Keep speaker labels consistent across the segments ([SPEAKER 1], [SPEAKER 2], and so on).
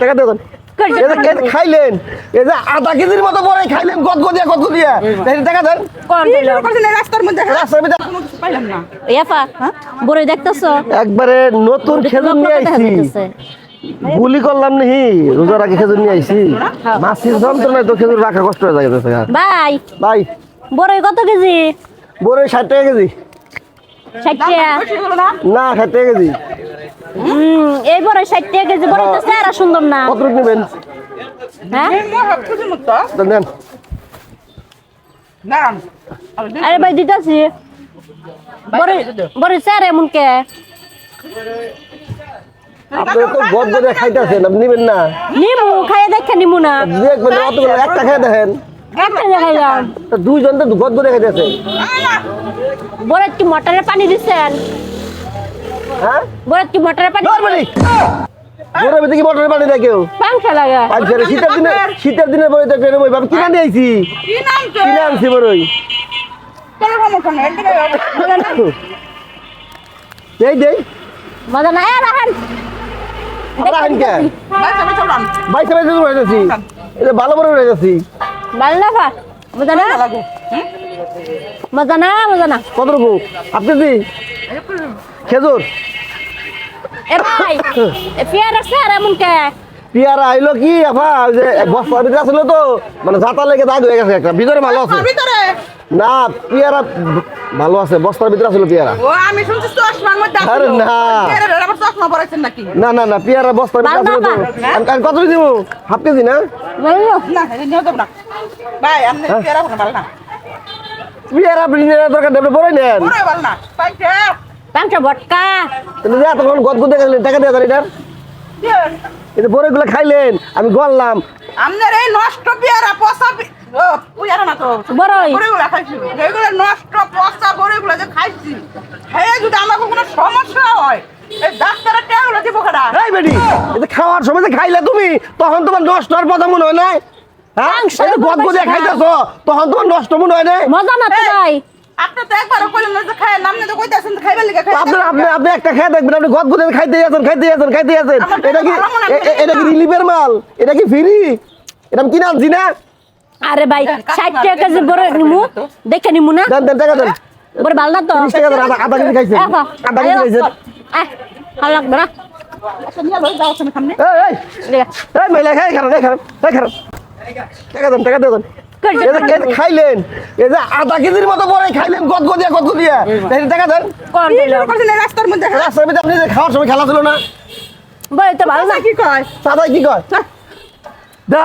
[SPEAKER 1] টাকা দেন খাইলেন এই যে আধা কেজির মতো বড় খাইলেন গদগদিয়া টাকা দেন রাস্তার মধ্যে পাইলাম না
[SPEAKER 2] বড় দেখতেছো
[SPEAKER 1] একবারে নতুন খেজুর নিয়ে আইছি গুলি করলাম নাহি রোজার আগে খেজুর নিয়ে আইছি মাছির যন্ত্রণায় তো খেজুর রাখা কষ্ট হয়ে যাচ্ছে
[SPEAKER 2] ভাই
[SPEAKER 1] ভাই
[SPEAKER 2] বড় কত কেজি
[SPEAKER 1] বড় 60 টাকা কেজি
[SPEAKER 2] 60 টাকা
[SPEAKER 1] না 60 টাকা কেজি
[SPEAKER 2] এই বড় 60 টাকা কেজি বড় তো চেহারা সুন্দর না
[SPEAKER 1] কত নেবেন
[SPEAKER 2] হ্যাঁ
[SPEAKER 1] দেন
[SPEAKER 2] আরে ভাই দিতাছি বড় বড় চেহারা এমন কে
[SPEAKER 1] আপনারা তো গদগদে খাইতেছেন আপনি নেবেন না
[SPEAKER 2] নিমু খাইয়ে দেখে নিমু না
[SPEAKER 1] দেখবেন অতগুলো একটা খাই দেখেন
[SPEAKER 2] একটা দেখাইলাম
[SPEAKER 1] দুইজন তো গদগদে খাইতেছে
[SPEAKER 2] বড় কি মোটরের পানি দিছেন
[SPEAKER 1] হ্যাঁ
[SPEAKER 2] বড় কি মোটরের পানি
[SPEAKER 1] বড় বেতে কি মোটরের পানি দেয় কেউ
[SPEAKER 2] পাংখা লাগা
[SPEAKER 1] আচ্ছা শীতের দিনে বড় দেখেন ওই ভাবে কিনা নিয়ে আইছি কিনা আনছি বড়ই দেই
[SPEAKER 2] মজা না রাখেন
[SPEAKER 1] রাখেন কে বাইসা রয়ে যাচ্ছি এটা ভালো বড় রয়ে যাচ্ছি
[SPEAKER 2] ভালো না ফা মজা না মজা না
[SPEAKER 1] কত রকম আপনি কি খেজুর
[SPEAKER 2] এ ভাই এ পেয়ারা স্যার এমন কে
[SPEAKER 1] পিয়ারা আইলো কি আপা যে বস্তার ভিতরে আসলো তো মানে জাতা লেগে দাগ হয়ে গেছে একটা ভিতরে ভালো আছে না পিয়ারা ভালো আছে বস্তার ভিতরে আসলো পিয়ারা
[SPEAKER 3] ও আমি শুনছি চশমার মধ্যে আছে
[SPEAKER 1] আরে না
[SPEAKER 3] পিয়ারা আবার চশমা পরাইছেন নাকি
[SPEAKER 1] না পিয়ারা বস্তার ভিতরে আসলো তো আমি কত দিব হাফ কেজি না
[SPEAKER 2] ভালো
[SPEAKER 3] না এটা নিও তো না ভাই আপনি পিয়ারা কোন ভালো না
[SPEAKER 1] পিয়ারা বিলিনের দরকার দেবে বড়ই নেন
[SPEAKER 3] পুরো ভালো না পাইছে
[SPEAKER 2] পাংখা ভটকা
[SPEAKER 1] তাহলে যা তখন গদগদে গেলেন টাকা দিয়ে এটার এটা বড়গুলো খাইলেন আমি গললাম
[SPEAKER 3] আমনের এই নষ্ট পিয়ারা পচা ও পিয়ারা না তো
[SPEAKER 2] বড়ই
[SPEAKER 3] বড়গুলো খাইছি এগুলো নষ্ট পচা বড়গুলো যে খাইছি খেয়ে যদি আমার কোনো সমস্যা হয় এই ডাক্তারের টাকাগুলো দিব কেডা
[SPEAKER 1] এই বেটি এটা খাওয়ার সময় যে খাইলে তুমি তখন তোমার নষ্ট হওয়ার কথা মনে হয় না হ্যাঁ এই যে গদগদে খাইতেছো তখন তোমার নষ্ট মনে হয় না
[SPEAKER 2] মজা না তো ভাই
[SPEAKER 3] আপনি তো একবারও কইলেন না যে খায় নামনে তো কইতাছেন খাইবার লিগে খাই
[SPEAKER 1] আপনি একটা খেয়ে দেখবেন আপনি গদগদে খাইতে আছেন এটা কি রিলিফের মাল এটা কি ফ্রি এটা আমি কিনে আনছি না
[SPEAKER 2] আরে ভাই 60 টাকা কেজি বড় নিমু দেখে নিমু না
[SPEAKER 1] দেন টাকা দেন
[SPEAKER 2] বড় ভালো না তো
[SPEAKER 1] 30 টাকা দেন আধা কেজি খাইছেন আধা কেজি খাইছেন
[SPEAKER 2] ভালো লাগবে না
[SPEAKER 3] আচ্ছা নিয়ে লই যাও তুমি সামনে
[SPEAKER 1] এই মহিলা খাই খারাপ টাকা দেন খাইলেন এই যে আধা কেজির মতো বড় খাইলেন গদগদিয়া টাকা দেন
[SPEAKER 3] রাস্তার মধ্যে
[SPEAKER 1] আপনি যে খাওয়ার সময় খেলা ছিল না
[SPEAKER 2] বড় তো ভালো না
[SPEAKER 3] কি কয়
[SPEAKER 1] সাদাই কি কয়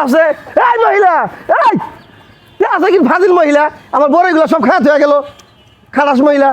[SPEAKER 1] আছে এই মহিলা এই আছে কি ফাজিল মহিলা আমার বড় এগুলো সব খাওয়া হয়ে গেল খালাস মহিলা